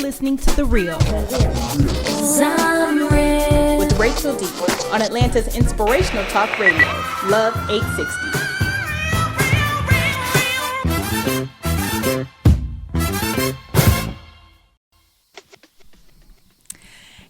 listening to The Real with Rachel D on Atlanta's inspirational talk radio, Love 860.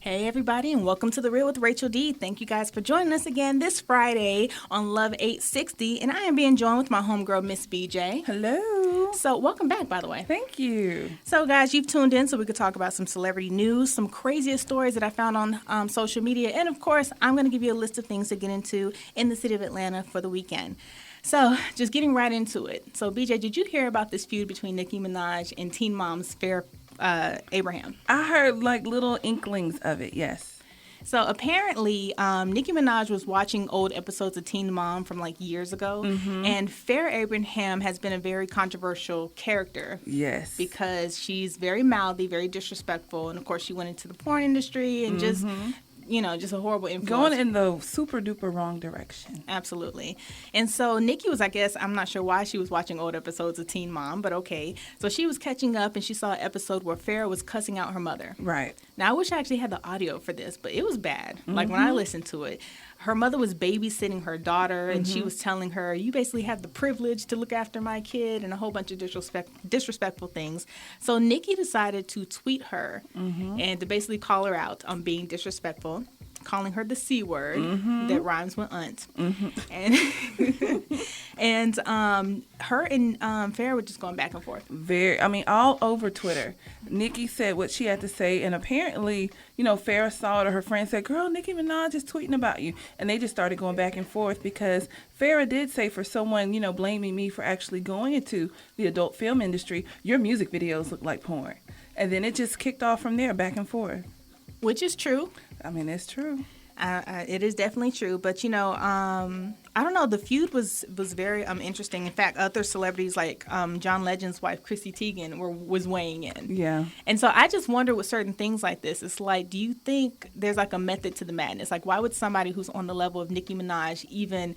Hey everybody, and welcome to The Real with Rachel D. Thank you guys for joining us again this Friday on Love 860, and I am being joined with my homegirl, Miss BJ. Hello. So welcome back, by the way. Thank you. So guys, you've tuned in so we could talk about some celebrity news, some craziest stories that I found on social media, and of course, I'm going to give you a list of things to get into in the city of Atlanta for the weekend. So, just getting right into it. So, BJ, did you hear about this feud between Nicki Minaj and Teen Mom's Fair Abraham? I heard like little inklings of it, yes. So apparently, Nicki Minaj was watching old episodes of Teen Mom from like years ago, and Fair Abraham has been a very controversial character. Yes. Because she's very mouthy, very disrespectful, and of course she went into the porn industry and just a horrible influence. Going in the super duper wrong direction. Absolutely. And so Nikki was, I guess, I'm not sure why she was watching old episodes of Teen Mom, but okay. So she was catching up and she saw an episode where Farrah was cussing out her mother. Right. Now, I wish I actually had the audio for this, but it was bad. Like when I listened to it, her mother was babysitting her daughter and she was telling her, you basically have the privilege to look after my kid, and a whole bunch of disrespectful things. So Nikki decided to tweet her and to basically call her out on being disrespectful, calling her the C word that rhymes with aunt. And her and Farrah were just going back and forth. All over Twitter. Nikki said what she had to say, and apparently, Farrah saw it, or her friend said, girl, Nicki Minaj is tweeting about you. And they just started going back and forth because Farrah did say, for someone, blaming me for actually going into the adult film industry, your music videos look like porn. And then it just kicked off from there, back and forth. Which is true. It's true. It is definitely true. But, I don't know. The feud was very interesting. In fact, other celebrities like John Legend's wife, Chrissy Teigen, was weighing in. Yeah. And so I just wonder with certain things like this, it's like, do you think there's like a method to the madness? Like, why would somebody who's on the level of Nicki Minaj even,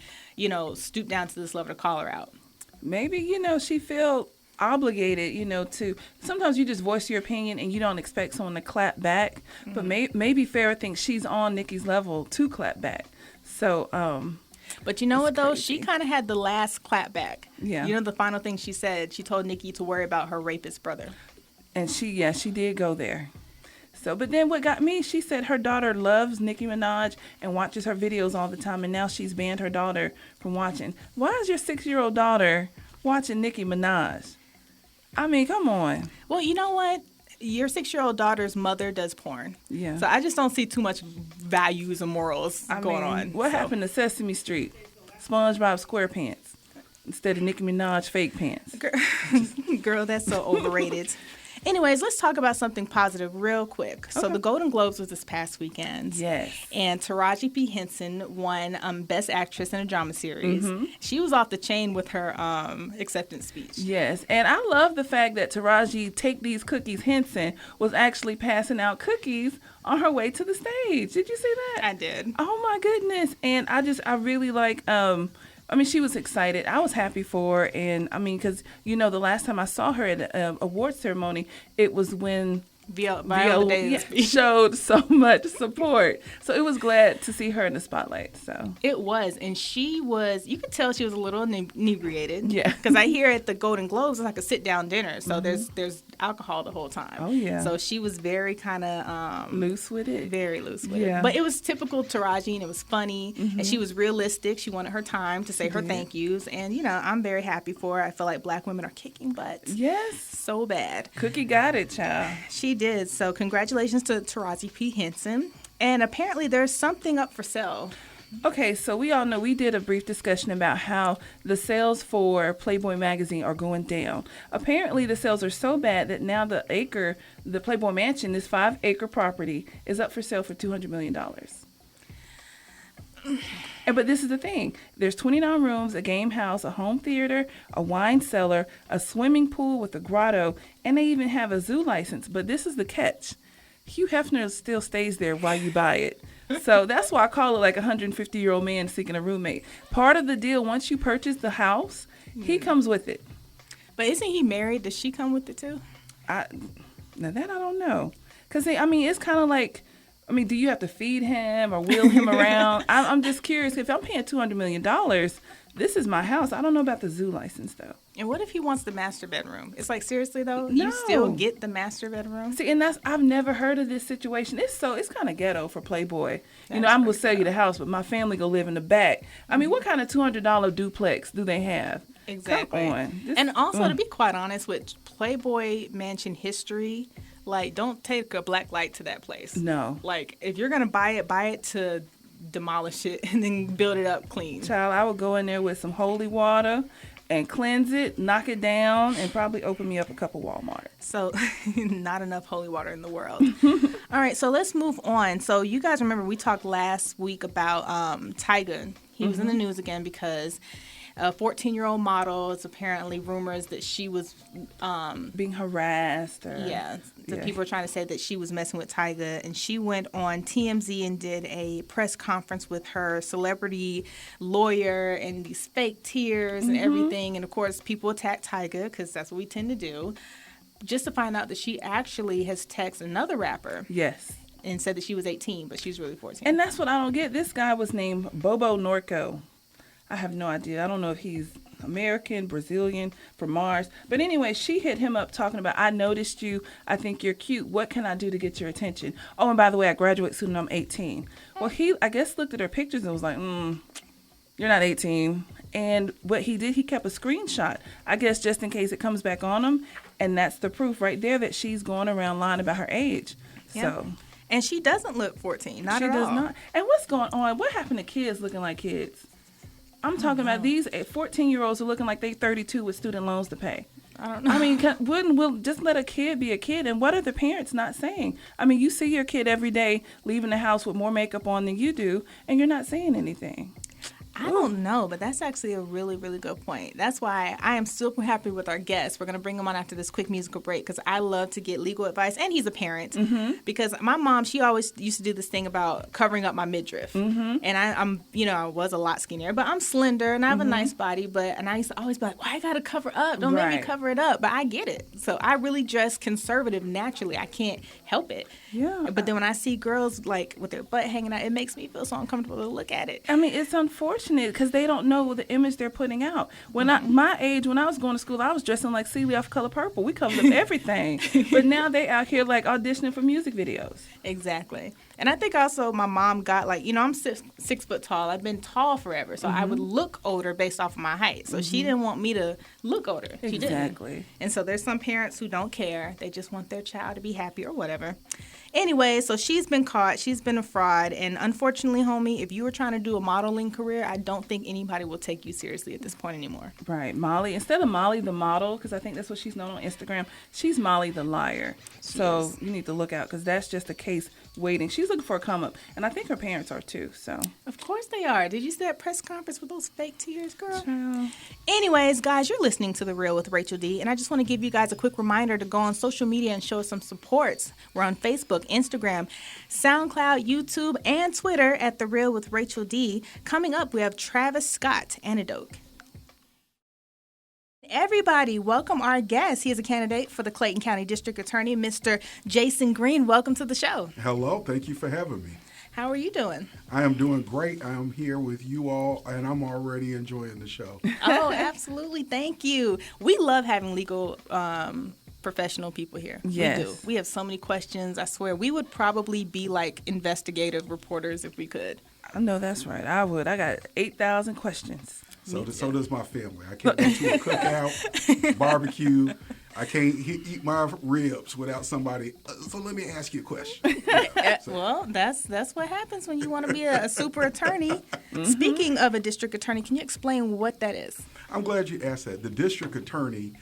stoop down to this level to call her out? Maybe, she felt obligated, to sometimes you just voice your opinion and you don't expect someone to clap back, but maybe Farrah thinks she's on Nicki's level to clap back. So but you know what though, crazy. She kind of had the last clap back. Yeah. The final thing she said, she told Nicki to worry about her rapist brother, and she did go there. So, but then what got me, she said her daughter loves Nicki Minaj and watches her videos all the time, and now she's banned her daughter from watching. Why is your 6-year-old daughter watching Nicki Minaj? Come on. Well, you know what? Your 6-year-old daughter's mother does porn. Yeah. So I just don't see too much values and morals going on. What happened to Sesame Street? SpongeBob SquarePants instead of Nicki Minaj fake pants. Girl, that's so overrated. Anyways, let's talk about something positive real quick. Okay. So the Golden Globes was this past weekend. Yes. And Taraji P. Henson won Best Actress in a Drama Series. She was off the chain with her acceptance speech. Yes. And I love the fact that Taraji Take These Cookies Henson was actually passing out cookies on her way to the stage. Did you see that? I did. Oh, my goodness. And I really like... she was excited. I was happy for her. And, because, the last time I saw her at an award ceremony, it was when Viola showed so much support. So it was glad to see her in the spotlight. So it was. And she was, you could tell she was a little inebriated. Yeah. Because I hear at the Golden Globes, it's like a sit-down dinner. So there's alcohol the whole time. Oh, yeah. So she was very kind of... loose with it. Very loose with it. But it was typical Taraji, and it was funny. And she was realistic. She wanted her time to say her thank yous. And, I'm very happy for her. I feel like black women are kicking butt. Yes. So bad. Cookie got it, child. She did. So congratulations to Taraji P. Henson. And apparently there's something up for sale. Okay, so we all know we did a brief discussion about how the sales for Playboy magazine are going down. Apparently the sales are so bad that now the Playboy Mansion, this 5-acre property, is up for sale for $200 million. But this is the thing. There's 29 rooms, a game house, a home theater, a wine cellar, a swimming pool with a grotto, and they even have a zoo license. But this is the catch. Hugh Hefner still stays there while you buy it. So that's why I call it like a 150-year-old man seeking a roommate. Part of the deal, once you purchase the house, he comes with it. But isn't he married? Does she come with it too? Now that I don't know. Because, I mean, it's kind of like, I mean, do you have to feed him or wheel him around? I'm just curious. If I'm paying $200 million, this is my house. I don't know about the zoo license, though. And what if he wants the master bedroom? It's like, seriously, though? No. You still get the master bedroom? See, and I've never heard of this situation. It's kind of ghetto for Playboy. That's I'm going to sell you the house, but my family go live in the back. I mean, what kind of $200 duplex do they have? Exactly. Come on. And also, to be quite honest, with Playboy Mansion history, like, don't take a black light to that place. No. Like, if you're going to buy it to demolish it and then build it up clean. Child, I would go in there with some holy water and cleanse it, knock it down, and probably open me up a couple Walmart. So, not enough holy water in the world. All right, so let's move on. So, you guys remember we talked last week about Tyga. He was in the news again because a 14-year-old model, it's apparently rumors that she was being harassed. People are trying to say that she was messing with Tyga, and she went on TMZ and did a press conference with her celebrity lawyer and these fake tears and everything. And of course, people attack Tyga because that's what we tend to do, just to find out that she actually has texted another rapper. Yes. And said that she was 18, but she's really 14. And that's what I don't get. This guy was named Bobo Norco. I have no idea. I don't know if he's American, Brazilian, from Mars. But anyway, she hit him up talking about, I noticed you. I think you're cute. What can I do to get your attention? Oh, and by the way, I graduate soon and I'm 18. Well, he, I guess, looked at her pictures and was like, you're not 18. And what he did, he kept a screenshot, I guess, just in case it comes back on him. And that's the proof right there that she's going around lying about her age. Yeah. So. And she doesn't look 14. Not she at all. She does not. And what's going on? What happened to kids looking like kids? I'm talking about these 14-year-olds who are looking like they 32 with student loans to pay. I don't know. I mean, we'll just let a kid be a kid. And what are the parents not saying? I mean, you see your kid every day leaving the house with more makeup on than you do, and you're not saying anything. I don't know, but that's actually a really, really good point. That's why I am super happy with our guest. We're going to bring him on after this quick musical break because I love to get legal advice, and he's a parent. Because my mom, she always used to do this thing about covering up my midriff. And I'm, I was a lot skinnier, but I'm slender and I have a nice body. And I used to always be like, why I got to cover up? Don't make me cover it up. But I get it. So I really dress conservative naturally. I can't help it. Yeah. But then when I see girls like with their butt hanging out, it makes me feel so uncomfortable to look at it. I mean, it's unfortunate because they don't know the image they're putting out. When my age, when I was going to school, I was dressing like Celia off Color Purple. We covered up everything. But now they out here like auditioning for music videos. Exactly. And I think also my mom got like, I'm 6 foot tall. I've been tall forever. So I would look older based off of my height. So she didn't want me to look older. She Exactly. didn't. And so there's some parents who don't care. They just want their child to be happy or whatever. Anyway, so she's been caught. She's been a fraud. And unfortunately, homie, if you were trying to do a modeling career, I don't think anybody will take you seriously at this point anymore. Right. Molly, instead of Molly the model, because I think that's what she's known on Instagram, she's Molly the liar. So you need to look out because that's just a case waiting. She's looking for a come up. And I think her parents are too. So of course they are. Did you see that press conference with those fake tears, girl? Child. Anyways, guys, you're listening to The Real with Rachel D. And I just want to give you guys a quick reminder to go on social media and show us some supports. We're on Facebook, Instagram, SoundCloud, YouTube, and Twitter at The Real with Rachel D. Coming up, we have Travis Scott, Antidote. Everybody, welcome our guest. He is a candidate for the Clayton County District Attorney, Mr. Jason Green. Welcome to the show. Hello. Thank you for having me. How are you doing? I am doing great. I am here with you all, and I'm already enjoying the show. Oh, absolutely. Thank you. We love having legal professional people here. Yes. We do. We have so many questions. I swear we would probably be like investigative reporters if we could. I know that's right. I would. I got 8,000 questions. So does my family. I can't go to a cookout, barbecue. I can't eat my ribs without somebody. So let me ask you a question. Well, that's what happens when you want to be a super attorney. Speaking of a district attorney, can you explain what that is? I'm glad you asked that. The district attorney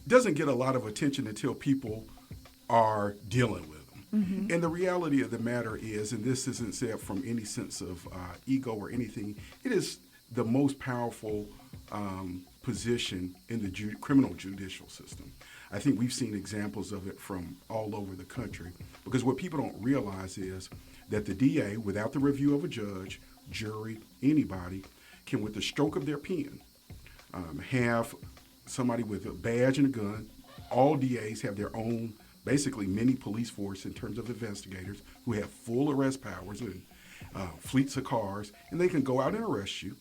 doesn't get a lot of attention until people are dealing with them. And the reality of the matter is, and this isn't said from any sense of ego or anything, it is the most powerful position in the criminal judicial system. I think we've seen examples of it from all over the country, because what people don't realize is that the DA, without the review of a judge, jury, anybody, can, with the stroke of their pen, have somebody with a badge and a gun all DAs have their own, basically, mini police force in terms of investigators who have full arrest powers and fleets of cars, and they can go out and arrest you.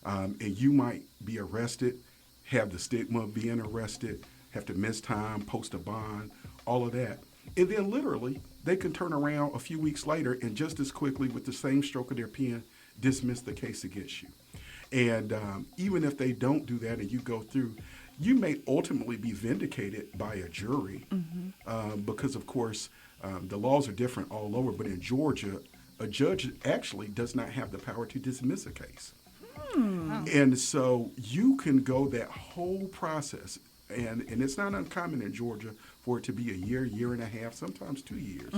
And you might be arrested, have the stigma of being arrested, have to miss time, post a bond, all of that. And then literally, they can turn around a few weeks later and just as quickly, with the same stroke of their pen, dismiss the case against you. And even if they don't do that and you go through, you may ultimately be vindicated by a jury because, of course, the laws are different all over. But in Georgia, a judge actually does not have the power to dismiss a case. And so you can go that whole process. And it's not uncommon in Georgia for it to be a year, year and a half, sometimes 2 years.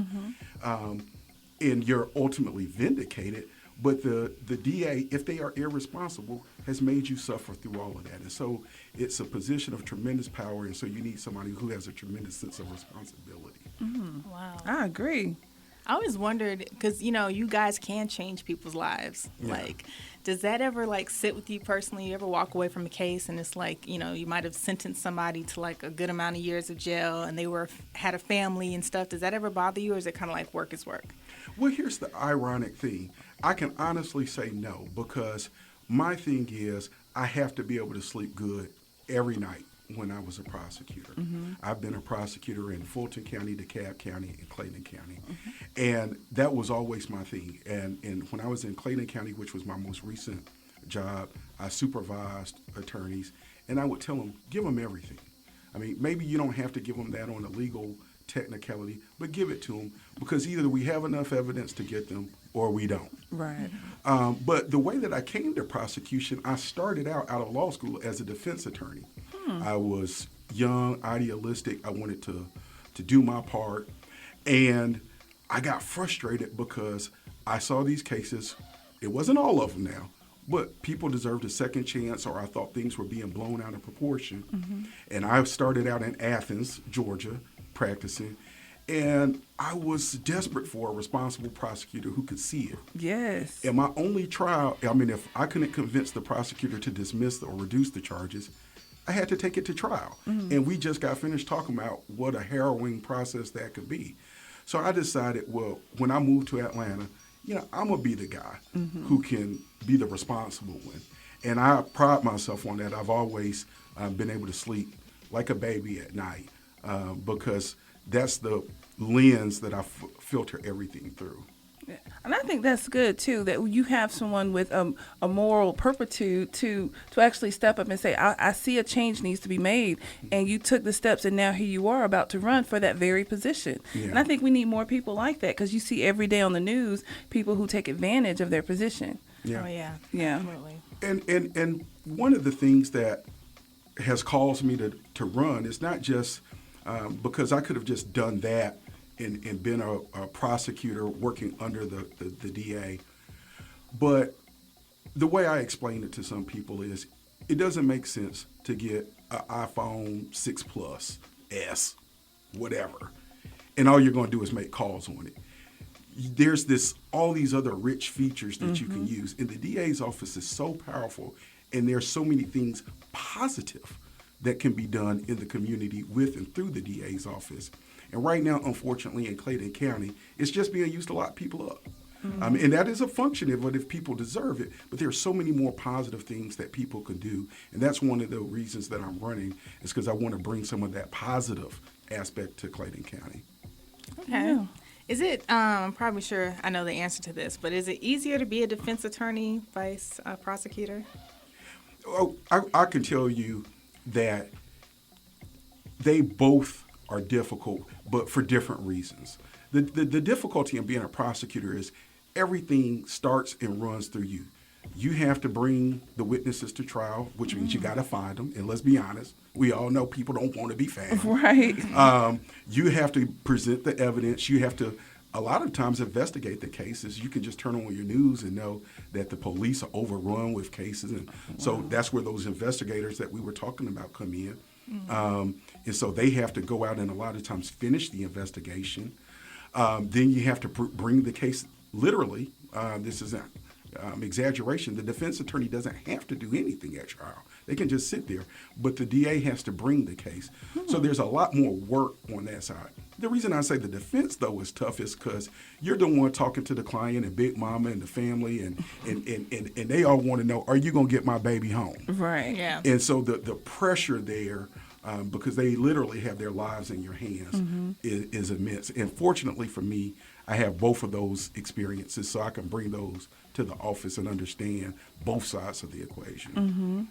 And you're ultimately vindicated. But the DA, if they are irresponsible, has made you suffer through all of that. And so it's a position of tremendous power, and so you need somebody who has a tremendous sense of responsibility. Wow. I agree. I always wondered, because, you guys can change people's lives. Yeah. Like, does that ever, sit with you personally? You ever walk away from a case and it's like, you might have sentenced somebody to, a good amount of years of jail and they had a family and stuff. Does that ever bother you, or is it kind of like work is work? Well, here's the ironic thing. I can honestly say no, because my thing is I have to be able to sleep good every night when I was a prosecutor. I've been a prosecutor in Fulton County, DeKalb County, and Clayton County. And that was always my thing. And when I was in Clayton County, which was my most recent job, I supervised attorneys, and I would tell them, give them everything. I mean, maybe you don't have to give them that on a legal technicality, but give it to them, because either we have enough evidence to get them or we don't. Right. But the way that I came to prosecution, I started out of law school as a defense attorney. I was young, idealistic. I wanted to do my part. And I got frustrated because I saw these cases. It wasn't all of them now, but people deserved a second chance, or I thought things were being blown out of proportion. And I started out in Athens, Georgia, practicing. And I was desperate for a responsible prosecutor who could see it. Yes. And my only trial, if I couldn't convince the prosecutor to dismiss or reduce the charges, I had to take it to trial. And we just got finished talking about what a harrowing process that could be. So I decided, well, when I moved to Atlanta, I'm going to be the guy who can be the responsible one. And I pride myself on that. I've always been able to sleep like a baby at night because that's the lens that I filter everything through. And I think that's good, too, that you have someone with a moral purpitude to actually step up and say, I see a change needs to be made. And you took the steps, and now here you are about to run for that very position. Yeah. And I think we need more people like that, because you see every day on the news people who take advantage of their position. Yeah. Oh, yeah. Yeah. Absolutely. And one of the things that has caused me to run is not just because I could have just done that and been a prosecutor working under the DA. But the way I explain it to some people is it doesn't make sense to get an iPhone 6 Plus, S, whatever, and all you're going to do is make calls on it. There's all these other rich features that you can use. And the DA's office is so powerful, and there's so many things positive that can be done in the community with and through the DA's office. And right now, unfortunately, in Clayton County, it's just being used to lock people up. And that is a function of it if people deserve it. But there are so many more positive things that people can do. And that's one of the reasons that I'm running, is because I want to bring some of that positive aspect to Clayton County. Okay. Yeah. Is it, I'm probably sure I know the answer to this, but is it easier to be a defense attorney, vice prosecutor? Oh, I can tell you that they both are difficult, but for different reasons. The difficulty in being a prosecutor is everything starts and runs through you. You have to bring the witnesses to trial, which means you got to find them. And let's be honest, we all know people don't want to be found. Right. You have to present the evidence. You have to, a lot of times, investigate the cases. You can just turn on your news and know that the police are overrun with cases. And so that's where those investigators that we were talking about come in. And so they have to go out and a lot of times finish the investigation. Then you have to bring the case literally. This is an exaggeration. The defense attorney doesn't have to do anything at trial. They can just sit there. But the DA has to bring the case. So there's a lot more work on that side. The reason I say the defense, though, is tough is because you're the one talking to the client and Big Mama and the family, and they all want to know, are you going to get my baby home? Right. Yeah. And so the pressure there, because they literally have their lives in your hands, is immense. And fortunately for me, I have both of those experiences, so I can bring those to the office and understand both sides of the equation.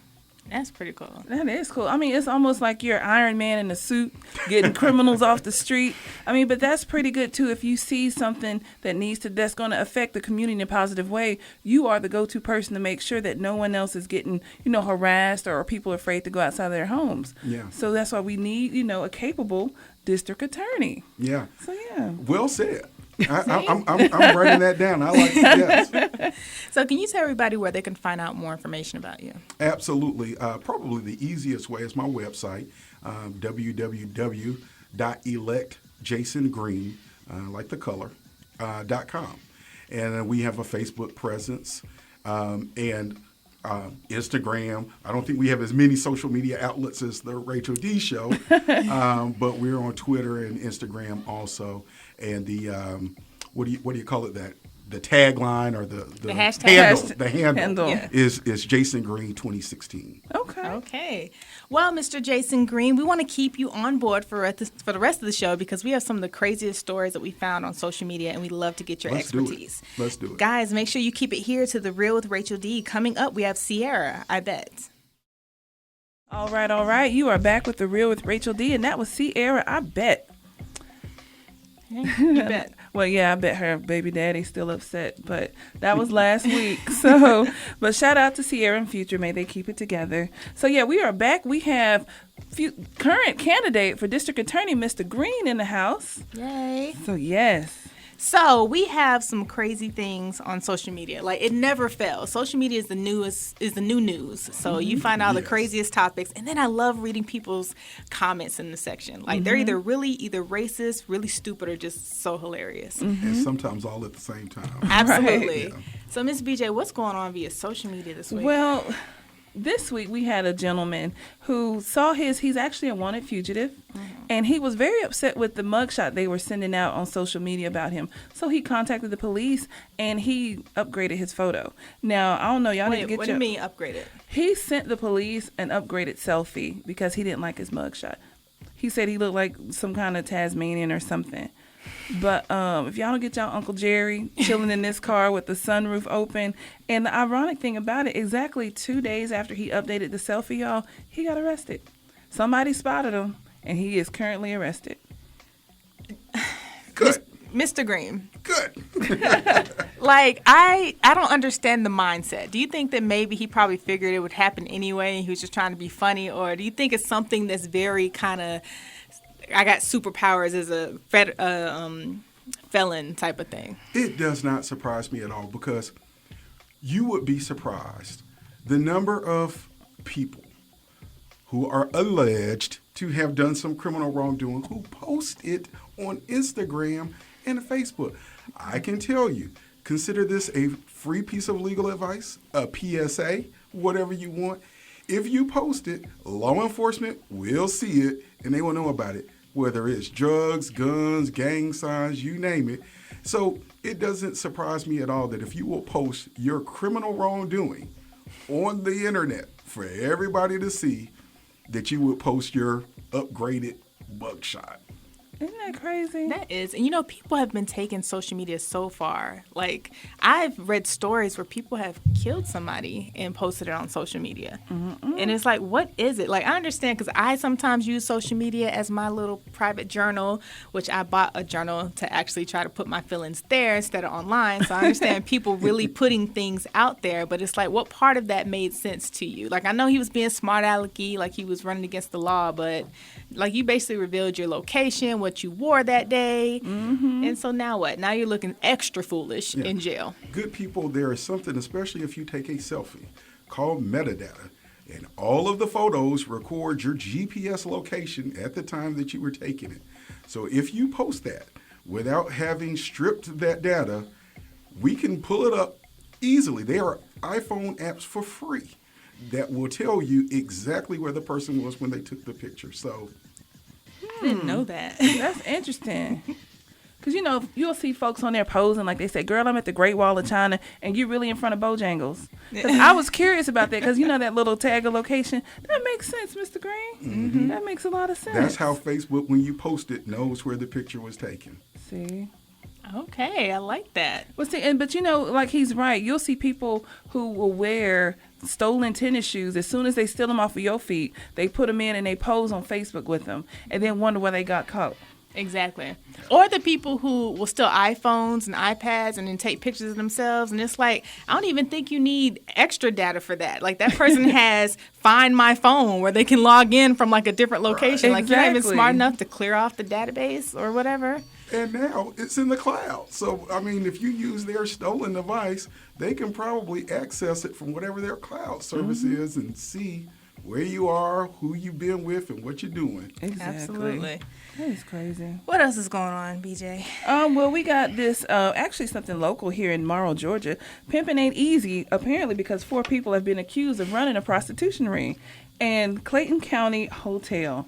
That's pretty cool. That is cool. I mean, it's almost like you're Iron Man in a suit, getting criminals off the street. I mean, but that's pretty good, too. If you see something that's going to affect the community in a positive way, you are the go-to person to make sure that no one else is getting, harassed or people afraid to go outside their homes. Yeah. So that's why we need, a capable district attorney. Yeah. So, yeah. Well said. I'm writing that down. I like it, yes. So can you tell everybody where they can find out more information about you? Absolutely. Probably the easiest way is my website, www.electjasongreen, like the color, .com. And we have a Facebook presence and Instagram. I don't think we have as many social media outlets as the Rachel D Show, but we're on Twitter and Instagram also. And the what do you call it? The tagline or the hashtag. The handle Yeah. is Jason Green 2016. Okay. Well, Mr. Jason Green, we want to keep you on board for the rest of the show because we have some of the craziest stories that we found on social media, and we'd love to get your expertise. Let's do it. Guys, make sure you keep it here to The Real with Rachel D. Coming up, we have Sierra, I bet. All right. You are back with The Real with Rachel D, and that was Sierra, I bet. You bet. Well, yeah, I bet her baby daddy's still upset, but that was last week. So, but shout out to Sierra and Future. May they keep it together. So, yeah, we are back. We have current candidate for district attorney, Mr. Green, in the house. Yay. So, yes. So we have some crazy things on social media. Like, it never fails. Social media is the new news. So you find out the craziest topics. And then I love reading people's comments in the section. Like, they're either racist, really stupid, or just so hilarious. And sometimes all at the same time. Absolutely. Right. Yeah. So, Ms. BJ, what's going on via social media this week? Well, this week we had a gentleman who saw he's actually a wanted fugitive, and he was very upset with the mugshot they were sending out on social media about him. So he contacted the police, and he upgraded his photo. Now, I don't know, y'all need to get what do you mean upgraded? He sent the police an upgraded selfie because he didn't like his mugshot. He said he looked like some kind of Tasmanian or something. But if y'all don't get y'all Uncle Jerry chilling in this car with the sunroof open, and the ironic thing about it, exactly 2 days after he updated the selfie, y'all, he got arrested. Somebody spotted him, and he is currently arrested. Good. Mr. Green. Good. Like, I don't understand the mindset. Do you think that maybe he probably figured it would happen anyway and he was just trying to be funny? Or do you think it's something that's very kind of, I got superpowers as a felon type of thing? It does not surprise me at all because you would be surprised the number of people who are alleged to have done some criminal wrongdoing who post it on Instagram and Facebook. I can tell you, consider this a free piece of legal advice, a PSA, whatever you want. If you post it, law enforcement will see it and they will know about it, whether it's drugs, guns, gang signs, you name it. So it doesn't surprise me at all that if you will post your criminal wrongdoing on the internet for everybody to see, that you would post your upgraded mugshot. Isn't that crazy? That is. And, people have been taking social media so far. Like, I've read stories where people have killed somebody and posted it on social media. And it's like, what is it? Like, I understand because I sometimes use social media as my little private journal, which I bought a journal to actually try to put my feelings there instead of online. So I understand people really putting things out there. But it's like, what part of that made sense to you? Like, I know he was being smart alecky, like he was running against the law, but like you basically revealed your location, what you wore that day. And so now what? Now you're looking extra foolish in jail. Good people, there is something, especially if you take a selfie, called metadata. And all of the photos record your GPS location at the time that you were taking it. So if you post that without having stripped that data, we can pull it up easily. There are iPhone apps for free that will tell you exactly where the person was when they took the picture. So I didn't know that. That's interesting. Because, you'll see folks on there posing like they say, girl, I'm at the Great Wall of China, and you're really in front of Bojangles. Because I was curious about that, because that little tag of location. That makes sense, Mr. Green. Mm-hmm. That makes a lot of sense. That's how Facebook, when you post it, knows where the picture was taken. See? Okay, I like that. Well, see, but like he's right. You'll see people who will wear stolen tennis shoes. As soon as they steal them off of your feet, they put them in and they pose on Facebook with them, and then wonder where they got caught. Exactly. Or the people who will steal iPhones and iPads and then take pictures of themselves. And it's like, I don't even think you need extra data for that. Like, that person has Find My Phone where they can log in from, like, a different location. Right. Like, you're not even smart enough to clear off the database or whatever. And now it's in the cloud. So, I mean, if you use their stolen device, they can probably access it from whatever their cloud service is and see where you are, who you've been with, and what you're doing. Exactly. Absolutely. That is crazy. What else is going on, BJ? Well, we got this, actually something local here in Morrow, Georgia. Pimping ain't easy, apparently, because 4 people have been accused of running a prostitution ring in Clayton County Hotel.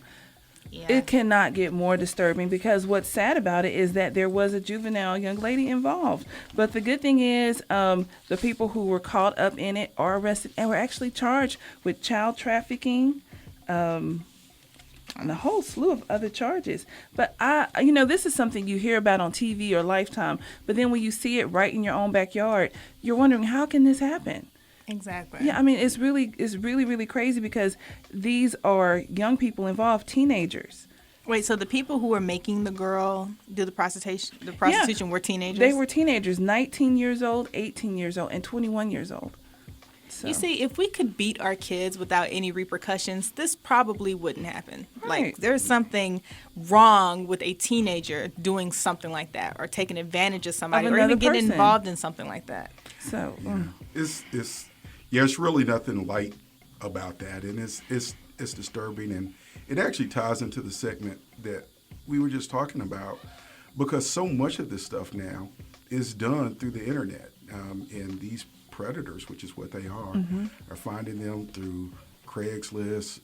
Yeah. It cannot get more disturbing, because what's sad about it is that there was a juvenile young lady involved. But the good thing is the people who were caught up in it are arrested and were actually charged with child trafficking and a whole slew of other charges. But this is something you hear about on TV or Lifetime. But then when you see it right in your own backyard, you're wondering, how can this happen? Exactly. Yeah, I mean, it's really, really crazy, because these are young people involved, teenagers. Wait, so the people who were making the girl do the prostitution were teenagers? They were teenagers, 19 years old, 18 years old, and 21 years old. So. You see, if we could beat our kids without any repercussions, this probably wouldn't happen. Right. Like, there's something wrong with a teenager doing something like that, or taking advantage of somebody, or even getting involved in something like that. So, it's really nothing light about that, and it's disturbing, and it actually ties into the segment that we were just talking about, because so much of this stuff now is done through the internet, and these predators, which is what they are finding them through Craigslist.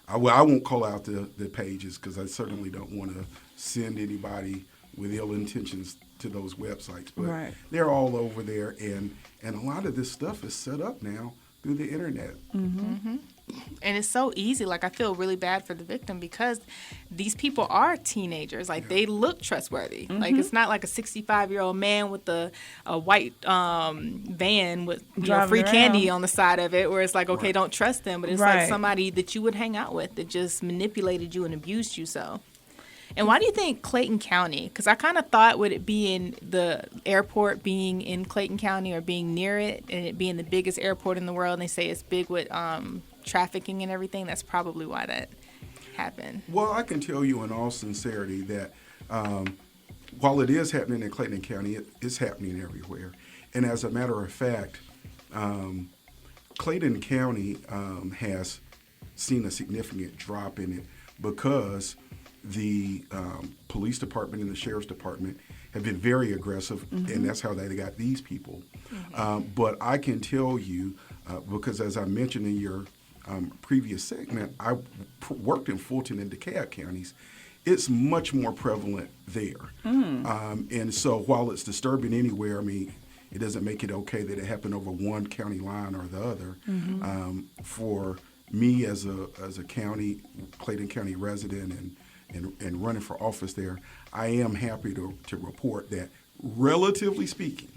I won't call out the pages, because I certainly don't want to send anybody with ill intentions to those websites, but they're all over there, and a lot of this stuff is set up now through the internet. Mm-hmm. And it's so easy. Like, I feel really bad for the victim, because these people are teenagers. Like, they look trustworthy. Mm-hmm. Like, it's not like a 65-year-old man with a white van with free candy on the side of it, where it's like, okay, don't trust them. But it's like somebody that you would hang out with that just manipulated you and abused you so. And why do you think Clayton County? Because I kind of thought, would it be in the airport being in Clayton County or being near it, and it being the biggest airport in the world, and they say it's big with trafficking and everything? That's probably why that happened. Well, I can tell you in all sincerity that while it is happening in Clayton County, it is happening everywhere. And as a matter of fact, Clayton County has seen a significant drop in it, because the police department and the sheriff's department have been very aggressive, and that's how they got these people. But I can tell you, because as I mentioned in your previous segment, I worked in Fulton and DeKalb counties. It's much more prevalent there. And so while it's disturbing anywhere, I mean, it doesn't make it okay that it happened over one county line or the other. For me as a Clayton County resident and running for office there, I am happy to report that relatively speaking,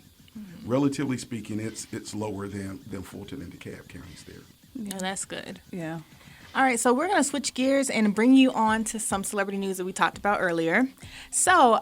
it's lower than Fulton and DeKalb counties there. Yeah, that's good. Yeah. All right, so we're going to switch gears and bring you on to some celebrity news that we talked about earlier. So,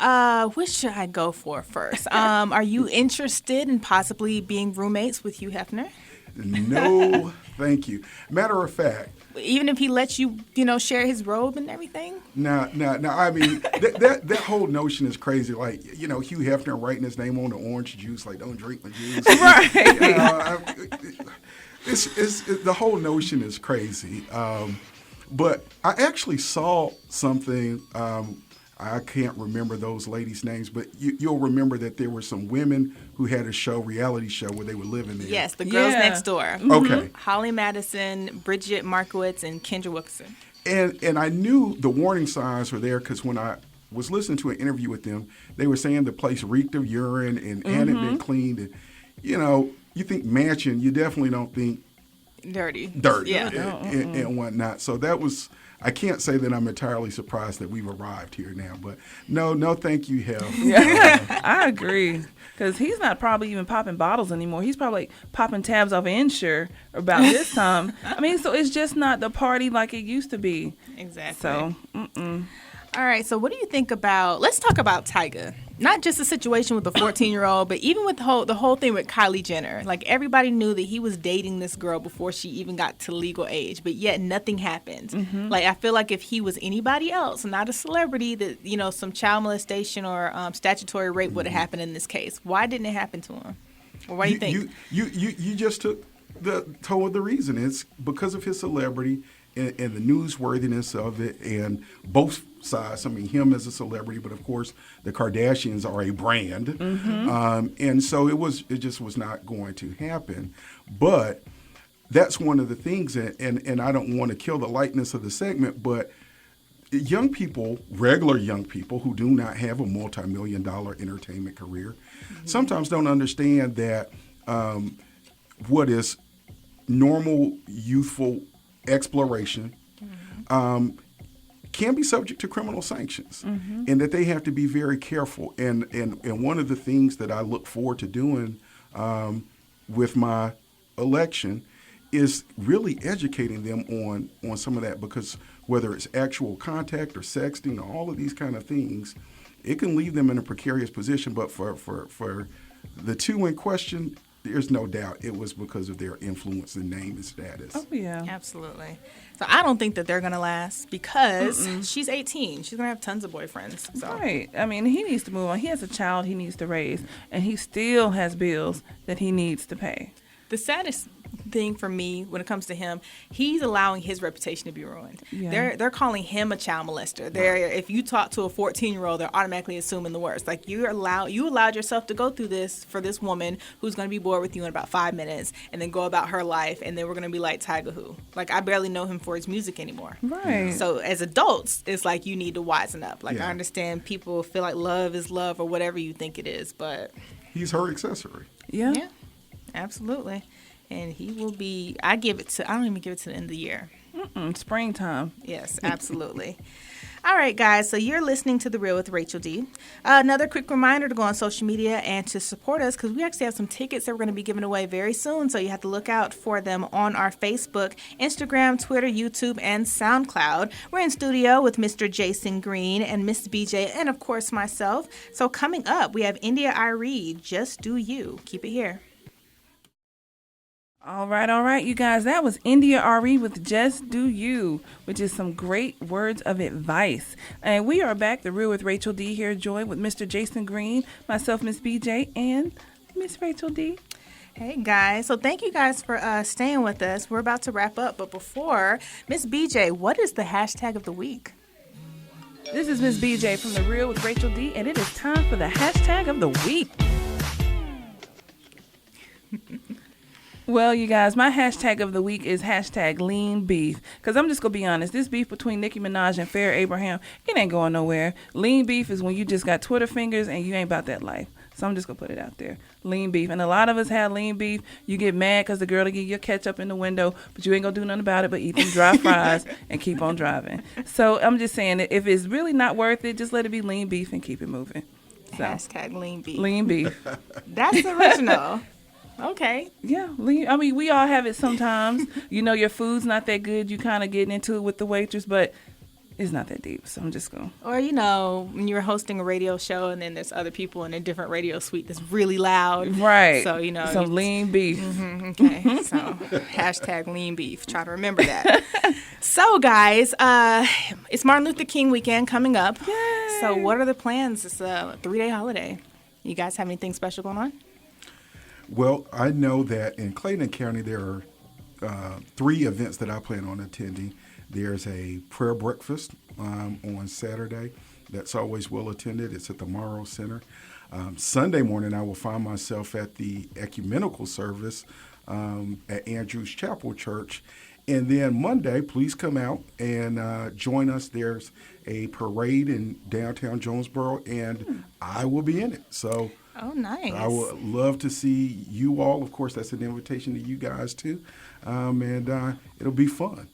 which should I go for first? Are you interested in possibly being roommates with Hugh Hefner? No, thank you. Matter of fact, even if he lets you, share his robe and everything? No. I mean, that whole notion is crazy. Like, Hugh Hefner writing his name on the orange juice, like, don't drink my juice. Right. The whole notion is crazy. But I actually saw something. I can't remember those ladies' names, but you'll remember that there were some women who had a reality show where they were living there. Yes, the girls next door. Okay. Holly Madison, Bridget Markowitz, and Kendra Wilkerson. And I knew the warning signs were there because when I was listening to an interview with them, they were saying the place reeked of urine and hadn't been cleaned. And, you think mansion, you definitely don't think dirty and whatnot. So that was, I can't say that I'm entirely surprised that we've arrived here now, but no, thank you, Hell. Yeah, I agree. Because he's not probably even popping bottles anymore. He's probably like popping tabs off of Ensure about this time. I mean, so it's just not the party like it used to be. Exactly. So, All right, so what do you think about, let's talk about Tyga. Not just the situation with the 14-year-old, but even with the whole thing with Kylie Jenner. Like, everybody knew that he was dating this girl before she even got to legal age, but yet nothing happened. Like, I feel like if he was anybody else, not a celebrity, that, some child molestation or statutory rape would have happened in this case. Why didn't it happen to him? Or what do you think? You just took told the reason. It's because of his celebrity and the newsworthiness of it, and both sides. I mean, him as a celebrity, but of course the Kardashians are a brand, and so it just was not going to happen. But that's one of the things, and I don't want to kill the lightness of the segment, but young people, regular young people who do not have a multi-million-dollar entertainment career, sometimes don't understand that what is normal youthful exploration can be subject to criminal sanctions, and that they have to be very careful. And one of the things that I look forward to doing with my election is really educating them on some of that, because whether it's actual contact or sexting or all of these kind of things, it can leave them in a precarious position. But for the two in question, there's no doubt it was because of their influence and name and status. Oh, yeah. Absolutely. So I don't think that they're going to last because she's 18. She's going to have tons of boyfriends. So. Right. I mean, he needs to move on. He has a child he needs to raise, and he still has bills that he needs to pay. The saddest thing for me when it comes to him, he's allowing his reputation to be ruined. Yeah. They're calling him a child molester. If you talk to a 14-year-old, they're automatically assuming the worst. Like, you allowed yourself to go through this for this woman who's going to be bored with you in about 5 minutes and then go about her life, and then we're going to be like, Tyga who? Like, I barely know him for his music anymore. Right. So as adults, it's like you need to wisen up. Like, I understand people feel like love is love or whatever you think it is, but he's her accessory. Yeah. Absolutely. And he will be, I don't even give it to the end of the year. Springtime. Yes, absolutely. All right, guys, so you're listening to The Real with Rachel D. Another quick reminder to go on social media and to support us, because we actually have some tickets that we're going to be giving away very soon, so you have to look out for them on our Facebook, Instagram, Twitter, YouTube, and SoundCloud. We're in studio with Mr. Jason Green and Miss BJ, and, of course, myself. So coming up, we have India Irie, Just Do You. Keep it here. All right, you guys. That was India Ari with Just Do You, which is some great words of advice. And we are back, The Real with Rachel D, here joined with Mr. Jason Green, myself, Miss BJ, and Miss Rachel D. Hey, guys. So thank you guys for staying with us. We're about to wrap up. But before, Miss BJ, what is the hashtag of the week? This is Miss BJ from The Real with Rachel D, and it is time for the hashtag of the week. Well, you guys, my hashtag of the week is hashtag lean beef. Because I'm just going to be honest, this beef between Nicki Minaj and Farrah Abraham, it ain't going nowhere. Lean beef is when you just got Twitter fingers and you ain't about that life. So I'm just going to put it out there. Lean beef. And a lot of us have lean beef. You get mad because the girl to give you ketchup in the window, but you ain't going to do nothing about it but eat them dry fries and keep on driving. So I'm just saying that if it's really not worth it, just let it be lean beef and keep it moving. So, hashtag lean beef. Lean beef. That's original. Okay. Yeah. I mean, we all have it sometimes. You know, your food's not that good. You kind of getting into it with the waitress, but it's not that deep. So I'm just going. Or, when you're hosting a radio show and then there's other people in a different radio suite that's really loud. Right. So, some lean beef. Okay. So hashtag lean beef. Try to remember that. So, guys, it's Martin Luther King weekend coming up. Yay. So what are the plans? It's a 3-day holiday. You guys have anything special going on? Well, I know that in Clayton County there are 3 events that I plan on attending. There's a prayer breakfast on Saturday. that's always well attended. It's at the Morrow Center. Sunday morning, I will find myself at the ecumenical service at Andrews Chapel Church. And then Monday, please come out and join us. There's a parade in downtown Jonesboro, and I will be in it. So, oh, nice. I would love to see you all. Of course, that's an invitation to you guys, too. And it'll be fun.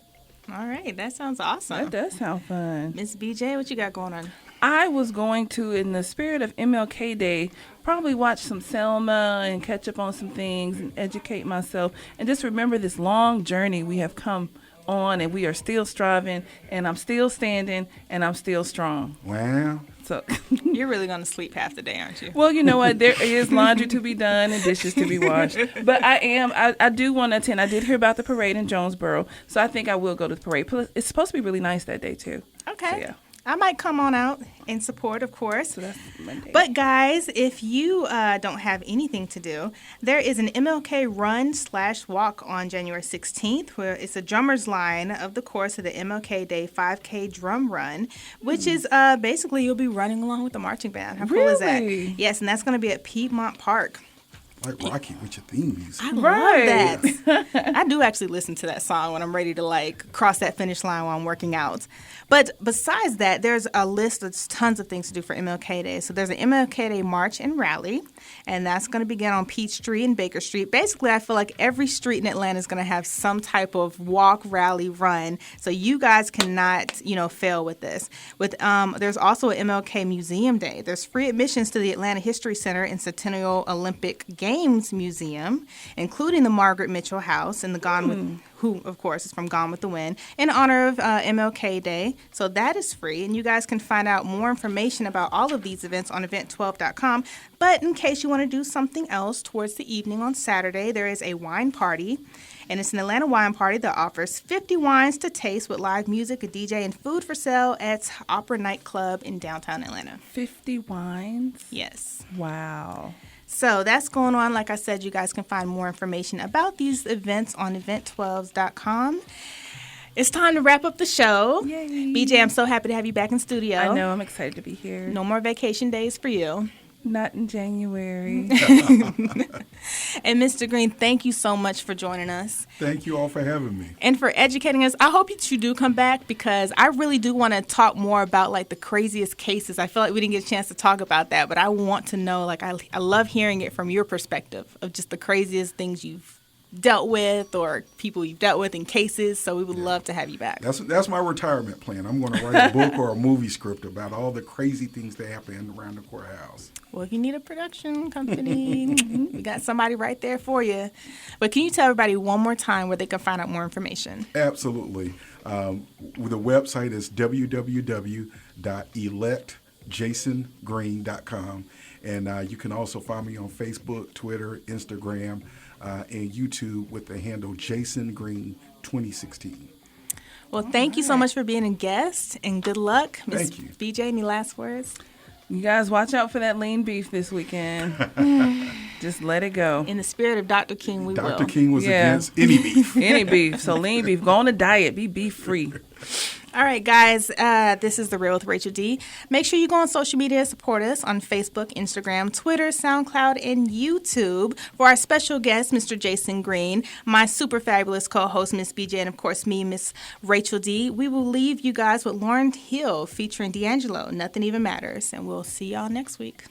All right. That sounds awesome. That does sound fun. Miss BJ, what you got going on? I was going to, in the spirit of MLK Day, probably watch some Selma and catch up on some things and educate myself and just remember this long journey we have come on, and we are still striving, and I'm still standing, and I'm still strong. Wow. So you're really going to sleep half the day, aren't you? Well, you know what? There is laundry to be done and dishes to be washed. But I do want to attend. I did hear about the parade in Jonesboro, so I think I will go to the parade. It's supposed to be really nice that day, too. Okay. So, yeah. I might come on out in support, of course. So that's Monday. But guys, if you don't have anything to do, there is an MLK run/walk on January 16th, where it's a drummer's line of the course of the MLK Day 5K drum run, which is basically you'll be running along with the marching band. How cool is that? Yes, and that's going to be at Piedmont Park. Like Rocky with your theme music. I love that. I do actually listen to that song when I'm ready to like cross that finish line while I'm working out. But besides that, there's a list of tons of things to do for MLK Day. So there's an MLK Day March and Rally, and that's going to begin on Peachtree and Baker Street. Basically, I feel like every street in Atlanta is going to have some type of walk, rally, run. So you guys cannot, fail with this. There's also an MLK Museum Day. There's free admissions to the Atlanta History Center and Centennial Olympic Games Museum, including the Margaret Mitchell House and the who, of course, is from Gone with the Wind, in honor of MLK Day. So that is free, and you guys can find out more information about all of these events on event12.com. But in case you want to do something else towards the evening on Saturday, there is a wine party, and it's an Atlanta wine party that offers 50 wines to taste with live music, a DJ, and food for sale at Opera Nightclub in downtown Atlanta. 50 wines? Yes. Wow. So that's going on. Like I said, you guys can find more information about these events on event12.com. It's time to wrap up the show. Yay. BJ, I'm so happy to have you back in studio. I know. I'm excited to be here. No more vacation days for you. Not in January. And Mr. Green, thank you so much for joining us. Thank you all for having me. And for educating us. I hope that you do come back, because I really do want to talk more about like the craziest cases. I feel like we didn't get a chance to talk about that, but I want to know, like I love hearing it from your perspective of just the craziest things you've dealt with or people you've dealt with in cases. So we would love to have you back. That's my retirement plan. I'm going to write a book or a movie script about all the crazy things that happen around the courthouse. Well, if you need a production company, we got somebody right there for you. But can you tell everybody one more time where they can find out more information? Absolutely. The website is www.electjasongreen.com. And you can also find me on Facebook, Twitter, Instagram, and YouTube with the handle Jason Green 2016. Well, thank you so much for being a guest, and good luck. Thank you. BJ, any last words? You guys watch out for that lean beef this weekend. Just let it go. In the spirit of Dr. King, we will. Dr. King was against any beef. Any beef. So lean beef. Go on a diet. Be beef free. All right, guys, this is The Real with Rachel D. Make sure you go on social media, support us on Facebook, Instagram, Twitter, SoundCloud, and YouTube. For our special guest, Mr. Jason Green, my super fabulous co-host, Miss BJ, and, of course, me, Miss Rachel D. We will leave you guys with Lauryn Hill featuring D'Angelo, Nothing Even Matters, and we'll see y'all next week.